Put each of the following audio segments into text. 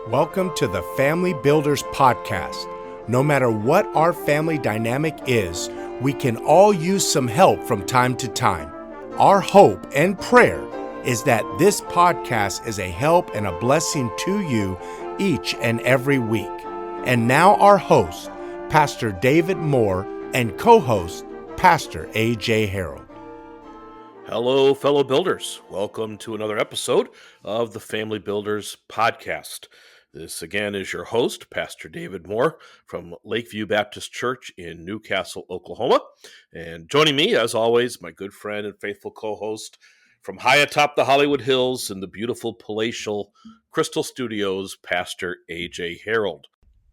Welcome to the Family Builders Podcast. No matter what our family dynamic is, we can all use some help from time to time. Our hope and prayer is that this podcast is a help and a blessing to you each and every week. And now our host, Pastor David Moore, and co-host, Pastor A.J. Harold. Hello, fellow builders. Welcome to another episode of the Family Builders Podcast. This again is your host, Pastor David Moore from Lakeview Baptist Church in Newcastle, Oklahoma. And joining me, as always, my good friend and faithful co-host from high atop the Hollywood Hills in the beautiful palatial Crystal Studios, Pastor A.J. Harold.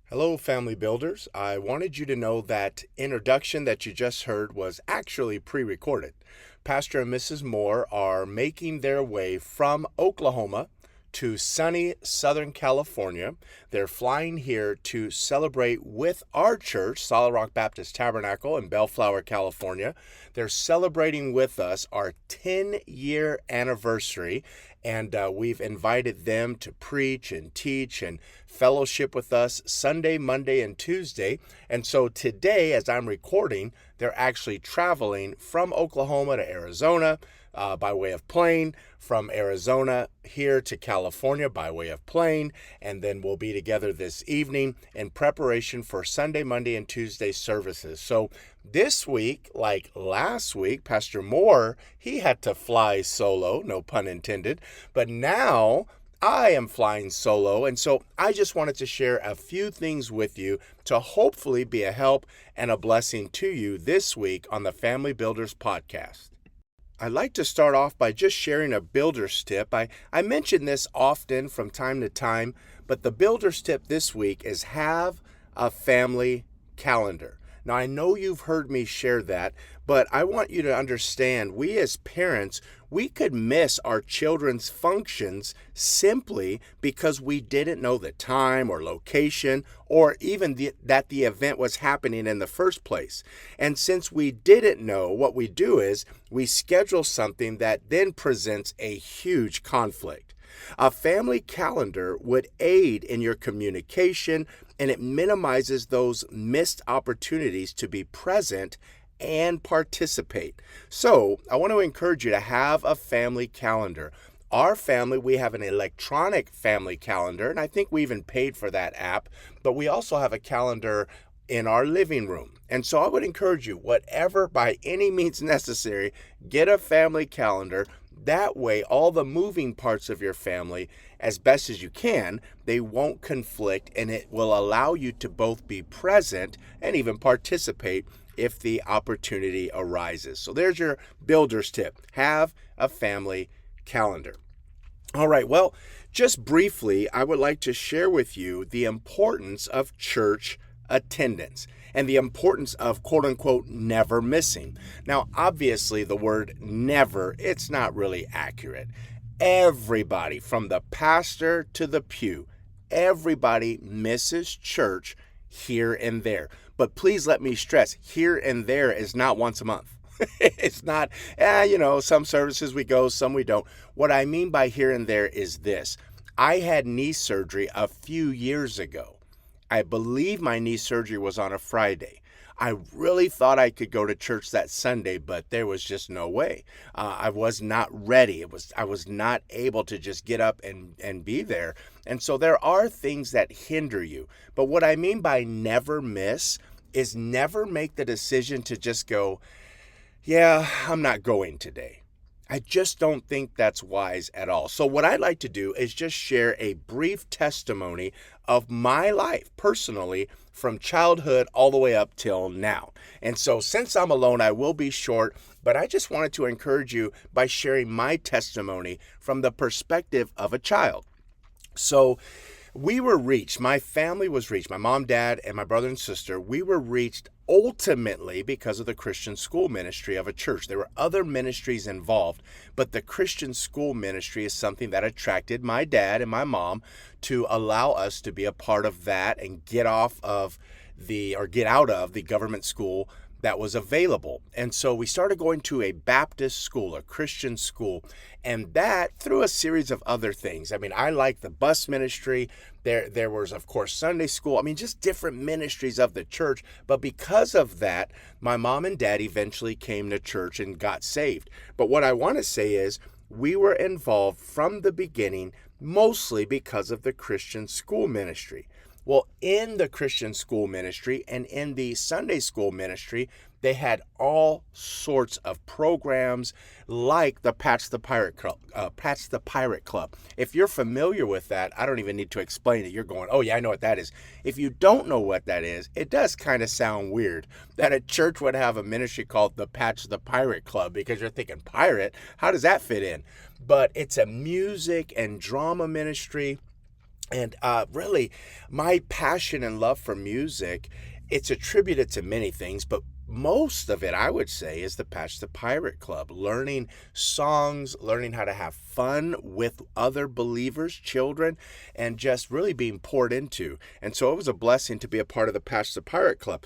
Hello, Family Builders. I wanted you to know that introduction that you just heard was actually pre-recorded. Pastor and Mrs. Moore are making their way from Oklahoma to sunny Southern California. They're flying here to celebrate with our church, Solid Rock Baptist Tabernacle in Bellflower, California. They're celebrating with us our 10-year anniversary, and we've invited them to preach and teach and fellowship with us Sunday, Monday, and Tuesday. And so today, as I'm recording, they're actually traveling from Oklahoma to Arizona by way of plane, from Arizona here to California by way of plane, and then we'll be together this evening in preparation for Sunday, Monday, and Tuesday services. So this week, like last week, Pastor Moore, he had to fly solo, no pun intended, but now I am flying solo, and so I just wanted to share a few things with you to hopefully be a help and a blessing to you this week on the Family Builders Podcast. I'd like to start off by just sharing a builder's tip. I mention this often from time to time, but the builder's tip this week is have a family calendar. Now, I know you've heard me share that, but I want you to understand, we as parents, we could miss our children's functions simply because we didn't know the time or location or even that the event was happening in the first place. And since we didn't know, what we do is we schedule something that then presents a huge conflict. A family calendar would aid in your communication, and it minimizes those missed opportunities to be present and participate. So I want to encourage you to have a family calendar. Our family, we have an electronic family calendar, and I think we even paid for that app, but we also have a calendar in our living room. And so I would encourage you, whatever by any means necessary, get a family calendar. That way, all the moving parts of your family, as best as you can, they won't conflict, and it will allow you to both be present and even participate if the opportunity arises. So there's your builder's tip. Have a family calendar. All right, well, just briefly, I would like to share with you the importance of church attendance and the importance of quote unquote never missing. Now, obviously the word never, it's not really accurate. Everybody from the pastor to the pew, everybody misses church here and there. But please let me stress, here and there is not once a month. It's not, some services we go, some we don't. What I mean by here and there is this. I had knee surgery a few years ago. I believe my knee surgery was on a Friday. I really thought I could go to church that Sunday, but there was just no way. I was not ready. I was not able to just get up and be there. And so there are things that hinder you. But what I mean by never miss is never make the decision to just go, yeah, I'm not going today. I just don't think that's wise at all. So what I'd like to do is just share a brief testimony of my life personally from childhood all the way up till now. And so since I'm alone, I will be short, but I just wanted to encourage you by sharing my testimony from the perspective of a child. So we were reached, my family was reached, my mom, dad, and my brother and sister, we were reached ultimately because of the Christian school ministry of a church. There were other ministries involved, but the Christian school ministry is something that attracted my dad and my mom to allow us to be a part of that and get out of the government school that was available. And so we started going to a Baptist school, a Christian school, and that through a series of other things. I mean, I like the bus ministry. There was, of course, Sunday school. I mean, just different ministries of the church. But because of that, my mom and dad eventually came to church and got saved. But what I want to say is we were involved from the beginning, mostly because of the Christian school ministry. Well, in the Christian school ministry and in the Sunday school ministry, they had all sorts of programs like the Patch the Pirate Club. If you're familiar with that, I don't even need to explain it. You're going, oh yeah, I know what that is. If you don't know what that is, it does kind of sound weird that a church would have a ministry called the Patch the Pirate Club, because you're thinking, pirate? How does that fit in? But it's a music and drama ministry. And really, my passion and love for music, it's attributed to many things, but most of it, I would say, is the Patch the Pirate Club. Learning songs, learning how to have fun with other believers, children, and just really being poured into. And so it was a blessing to be a part of the Patch the Pirate Club.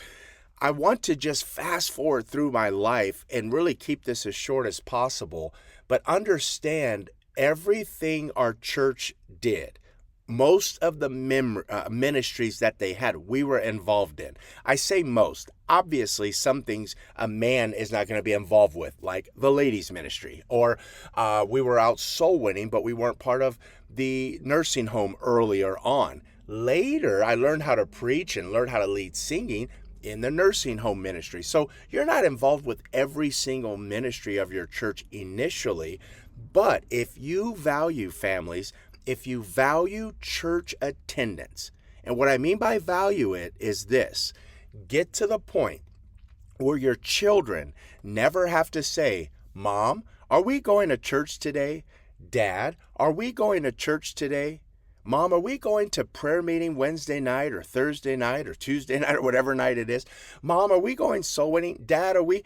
I want to just fast forward through my life and really keep this as short as possible, but understand everything our church did. Most of the ministries that they had, we were involved in. I say most. Obviously, some things a man is not going to be involved with, like the ladies' ministry. Or we were out soul winning, but we weren't part of the nursing home earlier on. Later, I learned how to preach and learned how to lead singing in the nursing home ministry. So you're not involved with every single ministry of your church initially. But if you value families, if you value church attendance, and what I mean by value it is this: get to the point where your children never have to say, Mom, are we going to church today? Dad, are we going to church today? Mom, are we going to prayer meeting Wednesday night or Thursday night or Tuesday night or whatever night it is? Mom, are we going soul winning? Dad, are we?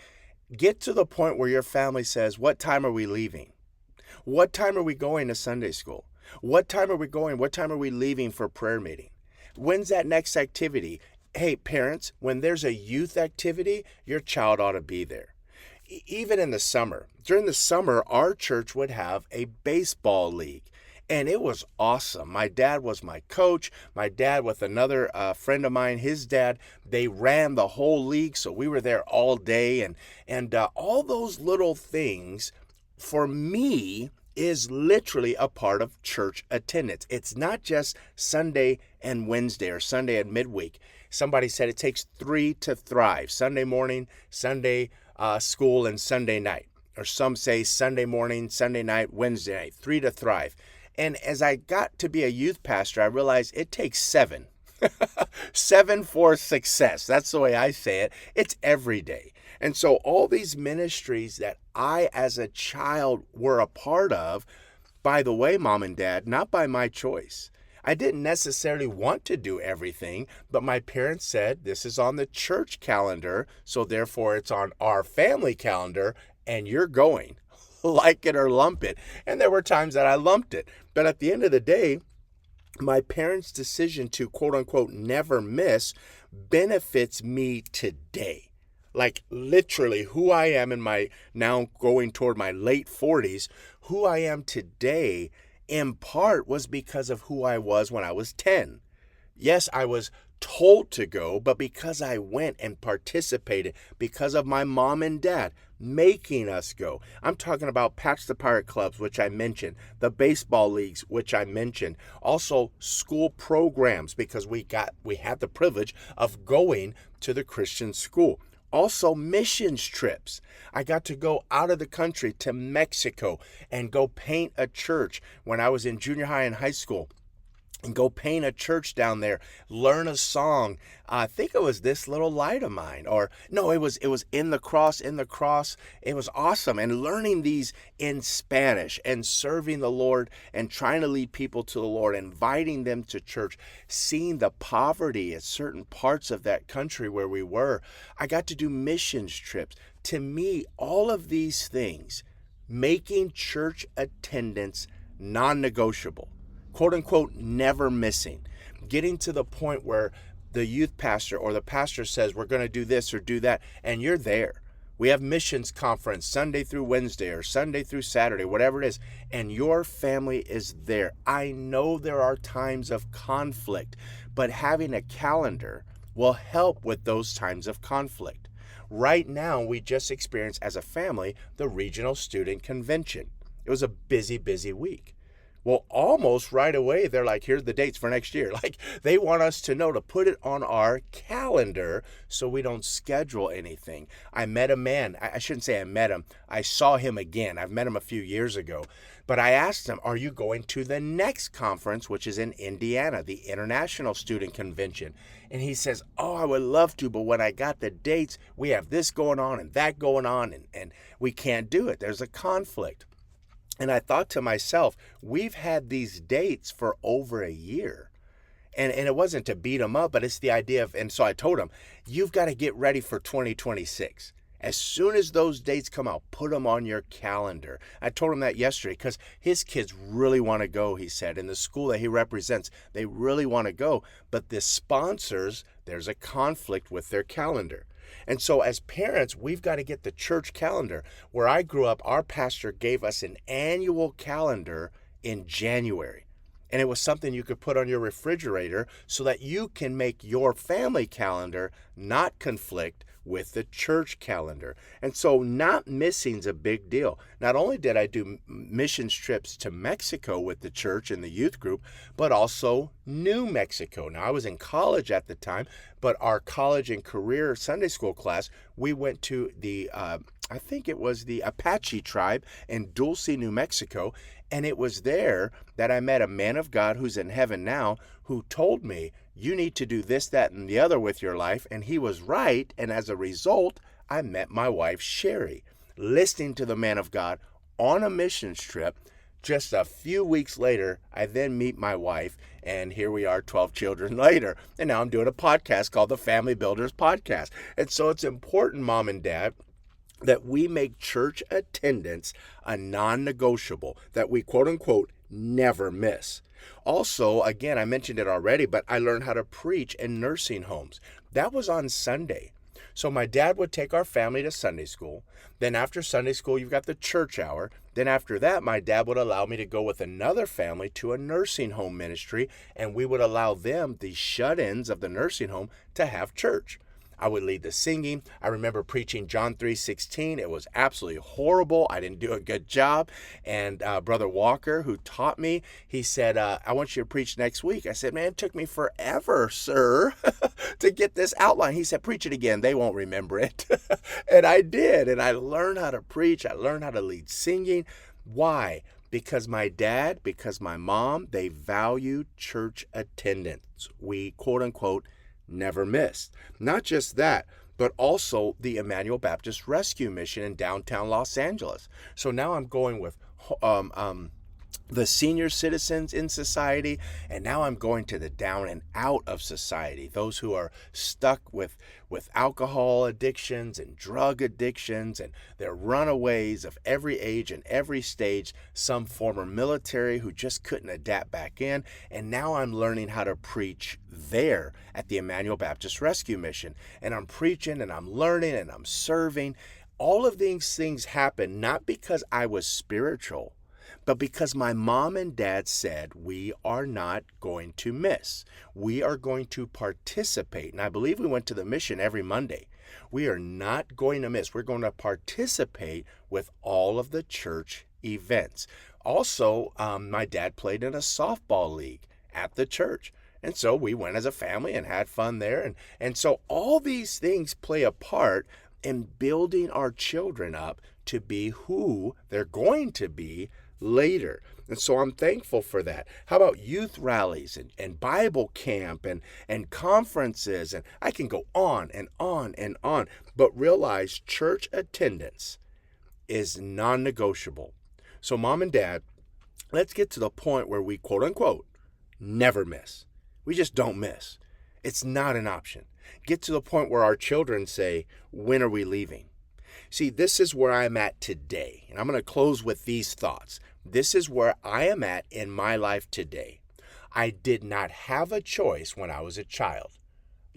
Get to the point where your family says, what time are we leaving? What time are we going to Sunday school? What time are we going? What time are we leaving for prayer meeting? When's that next activity? Hey, parents, when there's a youth activity, your child ought to be there. Even in the summer. During the summer, our church would have a baseball league. And it was awesome. My dad was my coach. My dad with another friend of mine, his dad, they ran the whole league. So we were there all day. And all those little things, for me, is literally a part of church attendance. It's not just Sunday and Wednesday or Sunday and midweek. Somebody said it takes 3 to thrive: Sunday morning, Sunday school, and Sunday night. Or some say Sunday morning, Sunday night, Wednesday night, 3 to thrive. And as I got to be a youth pastor, I realized it takes 7. 7 for success. That's the way I say it. It's every day. And so all these ministries that I, as a child, were a part of, by the way, Mom and Dad, not by my choice. I didn't necessarily want to do everything, but my parents said, this is on the church calendar, so therefore it's on our family calendar, and you're going. Like it or lump it. And there were times that I lumped it. But at the end of the day, my parents' decision to, quote unquote, never miss benefits me today. Like literally who I am in my now going toward my late 40s, who I am today in part was because of who I was when I was 10. Yes, I was told to go, but because I went and participated, because of my mom and dad making us go. I'm talking about Patch the Pirate Clubs, which I mentioned, the baseball leagues, which I mentioned, also school programs, because we had the privilege of going to the Christian school. Also missions trips. I got to go out of the country to Mexico and go paint a church when I was in junior high and high school. And go paint a church down there, learn a song. I think it was This Little Light of Mine, or no, it was In the Cross. It was awesome. And learning these in Spanish and serving the Lord and trying to lead people to the Lord, inviting them to church, seeing the poverty at certain parts of that country where we were. I got to do missions trips. To me, all of these things, making church attendance non-negotiable. Quote unquote, never missing, getting to the point where the youth pastor or the pastor says we're going to do this or do that, and you're there. We have missions conference Sunday through Wednesday or Sunday through Saturday, whatever it is, and your family is there. I know there are times of conflict, but having a calendar will help with those times of conflict. Right now, we just experienced as a family the Regional Student Convention. It was a busy, busy week. Well, almost right away, they're like, here's the dates for next year. Like, they want us to know to put it on our calendar so we don't schedule anything. I met a man. I shouldn't say I met him. I saw him again. I've met him a few years ago. But I asked him, are you going to the next conference, which is in Indiana, the International Student Convention? And he says, oh, I would love to, but when I got the dates, we have this going on and that going on, and we can't do it. There's a conflict. And I thought to myself, we've had these dates for over a year. And it wasn't to beat them up, but it's the idea of, and so I told him, you've got to get ready for 2026. As soon as those dates come out, put them on your calendar. I told him that yesterday because his kids really want to go, he said. In the school that he represents, they really want to go. But the sponsors, there's a conflict with their calendar. And so as parents, we've got to get the church calendar. Where I grew up, our pastor gave us an annual calendar in January. And it was something you could put on your refrigerator so that you can make your family calendar not conflict with the church calendar. And so not missing's a big deal. Not only did I do missions trips to Mexico with the church and the youth group, but also New Mexico. Now, I was in college at the time, but our college and career Sunday school class, we went to the, I think it was the Apache tribe in Dulce, New Mexico. And it was there that I met a man of God who's in heaven now who told me, you need to do this, that, and the other with your life. And he was right. And as a result, I met my wife, Sherry, listening to the man of God on a missions trip. Just a few weeks later, I then meet my wife, and here we are 12 children later. And now I'm doing a podcast called the Family Builders Podcast. And so it's important, Mom and Dad, that we make church attendance a non-negotiable, that we quote unquote never miss. Also, again, I mentioned it already, but I learned how to preach in nursing homes. That was on Sunday. So my dad would take our family to Sunday school. Then after Sunday school, you've got the church hour. Then after that, my dad would allow me to go with another family to a nursing home ministry, and we would allow them, the shut-ins of the nursing home, to have church. I would lead the singing. I remember preaching John 3:16. It was absolutely horrible. I didn't do a good job. And Brother Walker, who taught me, he said, I want you to preach next week. I said, man, it took me forever, sir, to get this outline. He said, preach it again. They won't remember it. And I did. And I learned how to preach. I learned how to lead singing. Why? Because my dad, because my mom, they valued church attendance. We, quote unquote, never missed. Not just that, but also the Emmanuel Baptist Rescue Mission in downtown Los Angeles. So now I'm going with the senior citizens in society, and now I'm going to the down and out of society, those who are stuck with alcohol addictions and drug addictions, and they're runaways of every age and every stage, some former military who just couldn't adapt back in, and now I'm learning how to preach there at the Emmanuel Baptist Rescue Mission, and I'm preaching and I'm learning and I'm serving. All of these things happen not because I was spiritual, but because my mom and dad said, we are not going to miss. We are going to participate. And I believe we went to the mission every Monday. We are not going to miss. We're going to participate with all of the church events. Also, my dad played in a softball league at the church. And so we went as a family and had fun there. And so all these things play a part in building our children up to be who they're going to be later. And so I'm thankful for that. How about youth rallies and Bible camp and conferences? And I can go on and on and on. But realize church attendance is non-negotiable. So Mom and Dad, let's get to the point where we, quote unquote, never miss. We just don't miss. It's not an option. Get to the point where our children say, when are we leaving? See, this is where I'm at today. And I'm going to close with these thoughts. This is where I am at in my life today. I did not have a choice when I was a child.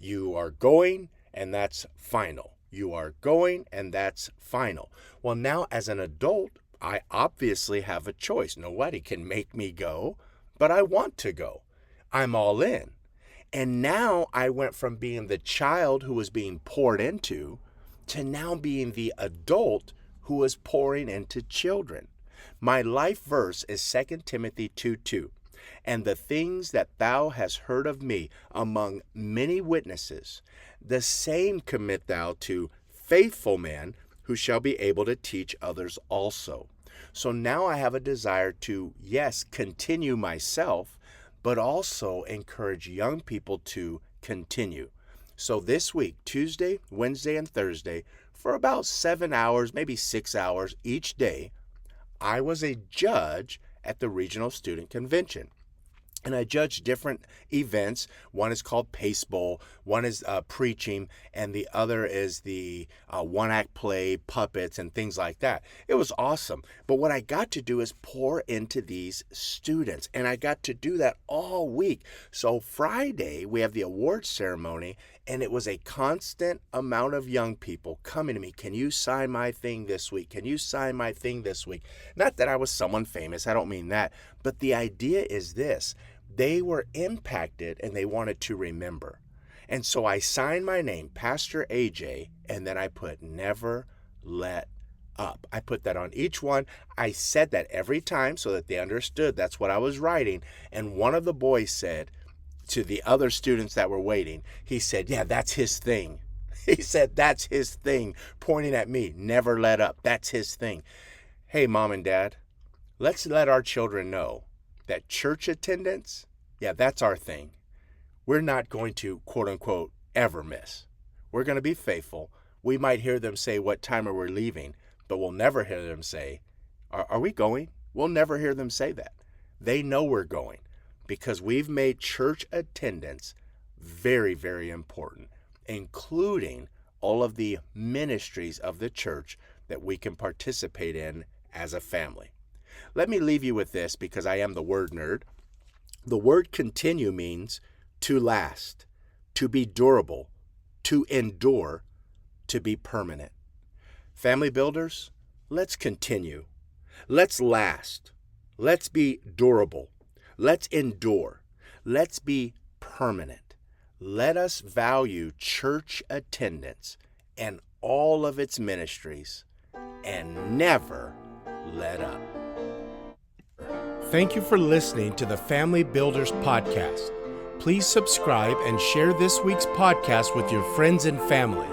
You are going, and that's final. You are going, and that's final. Well, now as an adult, I obviously have a choice. Nobody can make me go, but I want to go. I'm all in. And now I went from being the child who was being poured into to now being the adult who was pouring into children. My life verse is 2 Timothy 2:2. And the things that thou hast heard of me among many witnesses, the same commit thou to faithful men who shall be able to teach others also. So now I have a desire to, yes, continue myself, but also encourage young people to continue. So this week, Tuesday, Wednesday, and Thursday, for about 7 hours, maybe 6 hours each day, I was a judge at the Regional Student Convention. And I judge different events. One is called Pace Bowl, one is preaching, and the other is the one-act play, puppets, and things like that. It was awesome. But what I got to do is pour into these students, and I got to do that all week. So Friday, we have the awards ceremony, and it was a constant amount of young people coming to me. Can you sign my thing this week? Can you sign my thing this week? Not that I was someone famous. I don't mean that. But the idea is this. They were impacted and they wanted to remember. And so I signed my name, Pastor AJ, and then I put never let up. I put that on each one. I said that every time so that they understood that's what I was writing. And one of the boys said to the other students that were waiting, he said, yeah, that's his thing. He said, that's his thing, pointing at me, never let up. That's his thing. Hey, Mom and Dad, let's let our children know that church attendance, yeah, that's our thing. We're not going to, quote unquote, ever miss. We're going to be faithful. We might hear them say what time we're leaving, but we'll never hear them say, are we going? We'll never hear them say that. They know we're going because we've made church attendance very, very important, including all of the ministries of the church that we can participate in as a family. Let me leave you with this because I am the word nerd. The word continue means to last, to be durable, to endure, to be permanent. Family builders, let's continue. Let's last. Let's be durable. Let's endure. Let's be permanent. Let us value church attendance and all of its ministries and never let up. Thank you for listening to the Family Builders Podcast. Please subscribe and share this week's podcast with your friends and family.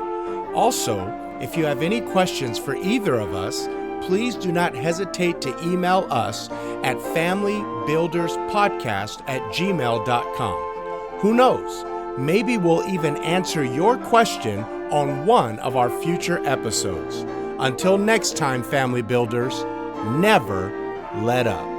Also, if you have any questions for either of us, please do not hesitate to email us at familybuilderspodcast@gmail.com. Who knows? Maybe we'll even answer your question on one of our future episodes. Until next time, Family Builders, never let up.